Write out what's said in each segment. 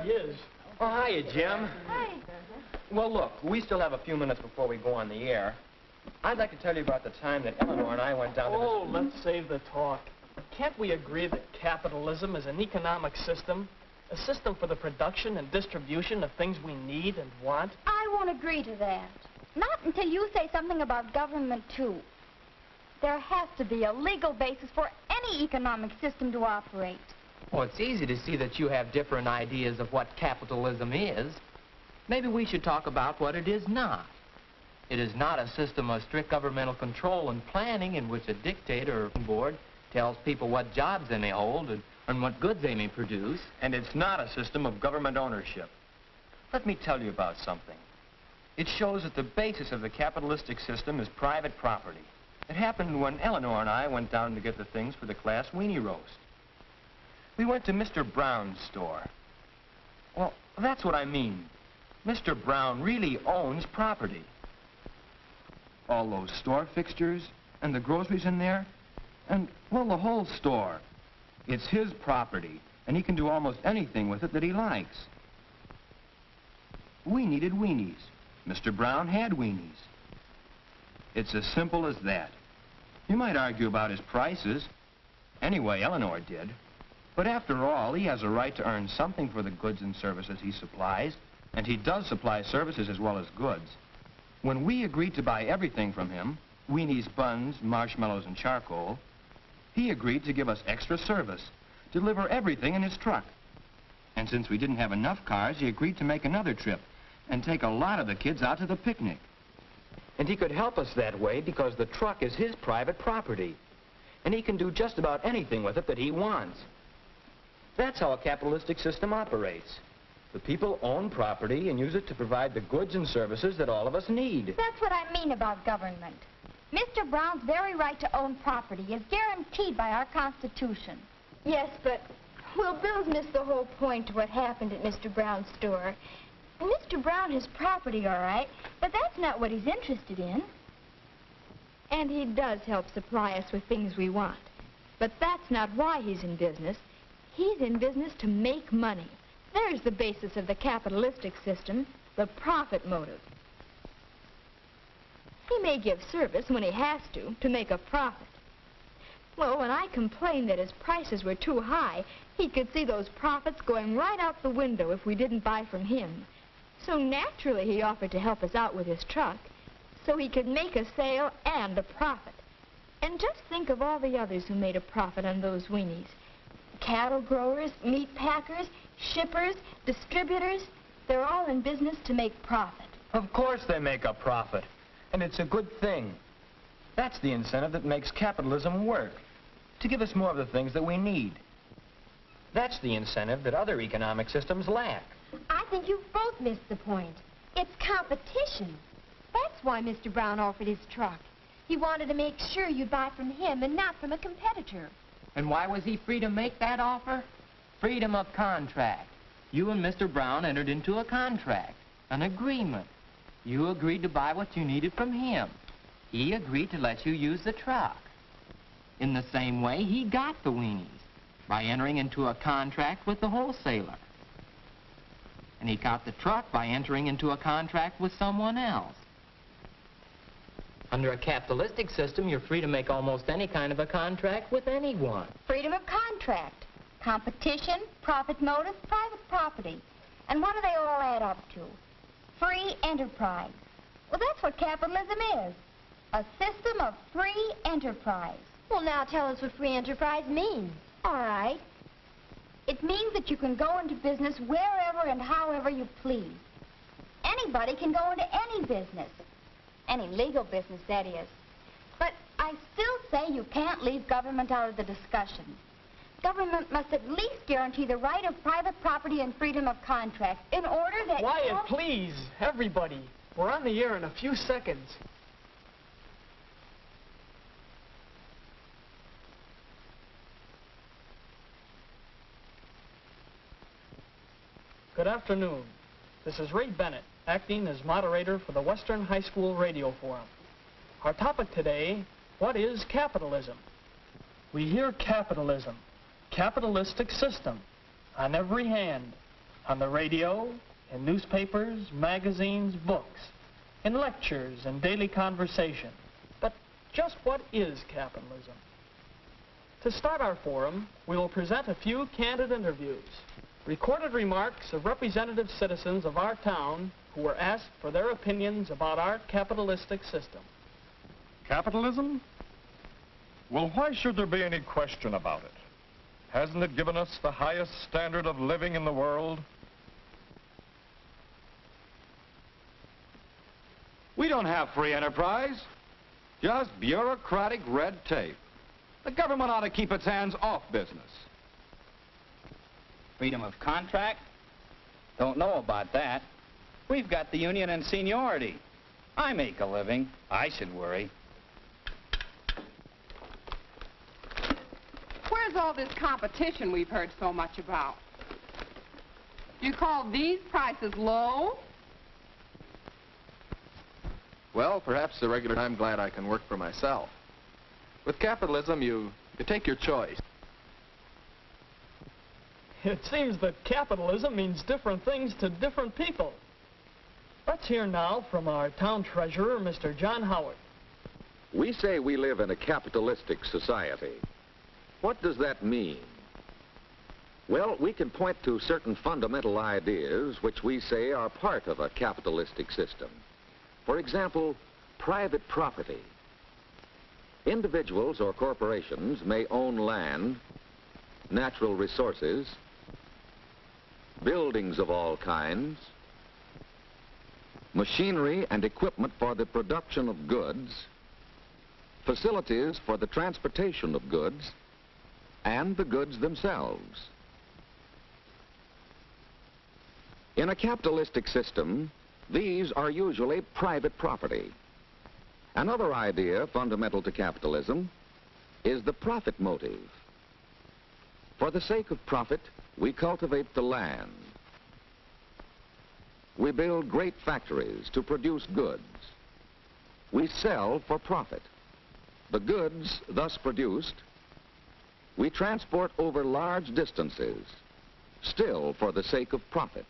he is. Oh, hiya, Jim. Hi. Well, look, we still have a few minutes before we go on the air. I'd like to tell you about the time that Eleanor and I went down to... Oh, let's save the talk. Can't we agree that capitalism is an economic system? A system for the production and distribution of things we need and want? I won't agree to that. Not until you say something about government, too. There has to be a legal basis for any economic system to operate. Well, it's easy to see that you have different ideas of what capitalism is. Maybe we should talk about what it is not. It is not a system of strict governmental control and planning in which a dictator or board tells people what jobs they may hold and what goods they may produce. And it's not a system of government ownership. Let me tell you about something. It shows that the basis of the capitalistic system is private property. It happened when Eleanor and I went down to get the things for the class weenie roast. We went to Mr. Brown's store. Well, that's what I mean. Mr. Brown really owns property. All those store fixtures and the groceries in there, and, well, the whole store. It's his property, and he can do almost anything with it that he likes. We needed weenies. Mr. Brown had weenies. It's as simple as that. You might argue about his prices. Anyway, Eleanor did. But after all, he has a right to earn something for the goods and services he supplies, and he does supply services as well as goods. When we agreed to buy everything from him, weenies, buns, marshmallows, and charcoal, he agreed to give us extra service, deliver everything in his truck. And since we didn't have enough cars, he agreed to make another trip and take a lot of the kids out to the picnic. And he could help us that way because the truck is his private property, and he can do just about anything with it that he wants. That's how a capitalistic system operates. The people own property and use it to provide the goods and services that all of us need. That's what I mean about government. Mr. Brown's very right to own property is guaranteed by our Constitution. Yes, but, well, Bill's missed the whole point to what happened at Mr. Brown's store. Mr. Brown has property, all right, but that's not what he's interested in. And he does help supply us with things we want. But that's not why he's in business. He's in business to make money. There's the basis of the capitalistic system, the profit motive. He may give service when he has to make a profit. Well, when I complained that his prices were too high, he could see those profits going right out the window if we didn't buy from him. So naturally he offered to help us out with his truck so he could make a sale and a profit. And just think of all the others who made a profit on those weenies. Cattle growers, meat packers, shippers, distributors, they're all in business to make profit. Of course they make a profit, and it's a good thing. That's the incentive that makes capitalism work, to give us more of the things that we need. That's the incentive that other economic systems lack. I think you've both missed the point. It's competition. That's why Mr. Brown offered his truck. He wanted to make sure you'd buy from him and not from a competitor. And why was he free to make that offer? Freedom of contract. You and Mr. Brown entered into a contract, an agreement. You agreed to buy what you needed from him. He agreed to let you use the truck. In the same way, he got the weenies by entering into a contract with the wholesaler. And he got the truck by entering into a contract with someone else. Under a capitalistic system, you're free to make almost any kind of a contract with anyone. Freedom of contract, competition, profit motive, private property. And what do they all add up to? Free enterprise. Well, that's what capitalism is. A system of free enterprise. Well, now tell us what free enterprise means. All right. It means that you can go into business wherever and however you please. Anybody can go into any business. Any legal business, that is. But I still say you can't leave government out of the discussion. Government must at least guarantee the right of private property and freedom of contract in order that... Wyatt, please, everybody. We're on the air in a few seconds. Good afternoon. This is Ray Bennett, acting as moderator for the Western High School Radio Forum. Our topic today, what is capitalism? We hear capitalism, capitalistic system, on every hand. On the radio, in newspapers, magazines, books, in lectures and daily conversation. But just what is capitalism? To start our forum, we will present a few candid interviews, recorded remarks of representative citizens of our town who were asked for their opinions about our capitalistic system. Capitalism? Well, why should there be any question about it? Hasn't it given us the highest standard of living in the world? We don't have free enterprise, just bureaucratic red tape. The government ought to keep its hands off business. Freedom of contract? Don't know about that. We've got the union and seniority. I make a living. I should worry. Where's all this competition we've heard so much about? You call these prices low? Well, perhaps the regular I'm glad I can work for myself. With capitalism, you take your choice. It seems that capitalism means different things to different people. Let's hear now from our town treasurer, Mr. John Howard. We say we live in a capitalistic society. What does that mean? Well, we can point to certain fundamental ideas which we say are part of a capitalistic system. For example, private property. Individuals or corporations may own land, natural resources, buildings of all kinds, machinery and equipment for the production of goods, facilities for the transportation of goods, and the goods themselves. In a capitalistic system, these are usually private property. Another idea fundamental to capitalism is the profit motive. For the sake of profit, we cultivate the land. We build great factories to produce goods. We sell for profit. The goods thus produced, we transport over large distances, still for the sake of profit.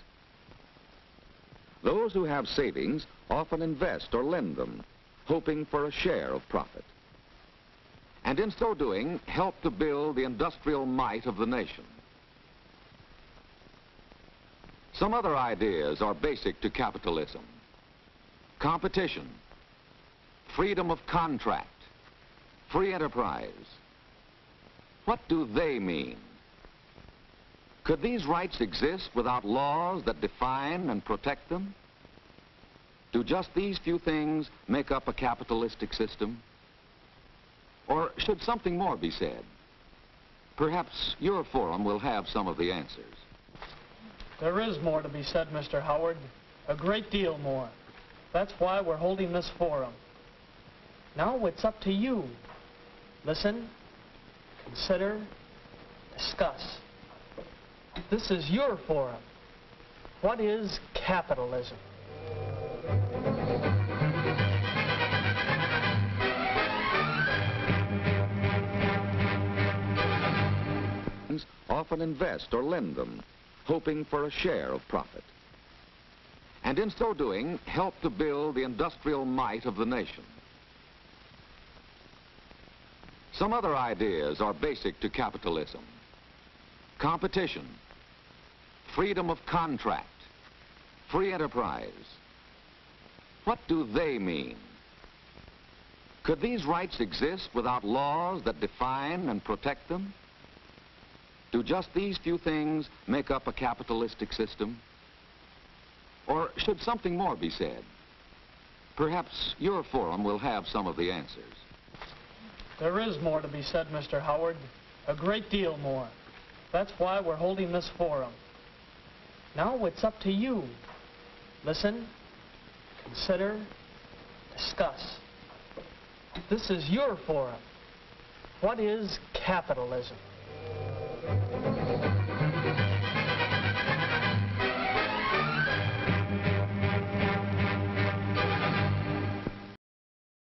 Those who have savings often invest or lend them, hoping for a share of profit. And in so doing, help to build the industrial might of the nation. Some other ideas are basic to capitalism. Competition, freedom of contract, free enterprise. What do they mean? Could these rights exist without laws that define and protect them? Do just these few things make up a capitalistic system? Or should something more be said? Perhaps your forum will have some of the answers. There is more to be said, Mr. Howard. A great deal more. That's why we're holding this forum. Now it's up to you. Listen, consider, discuss. This is your forum. What is capitalism? Often invest or lend them, hoping for a share of profit. And in so doing, help to build the industrial might of the nation. Some other ideas are basic to capitalism. Competition, freedom of contract, free enterprise. What do they mean? Could these rights exist without laws that define and protect them? Do just these few things make up a capitalistic system? Or should something more be said? Perhaps your forum will have some of the answers. There is more to be said, Mr. Howard. A great deal more. That's why we're holding this forum. Now it's up to you. Listen, consider, discuss. This is your forum. What is capitalism?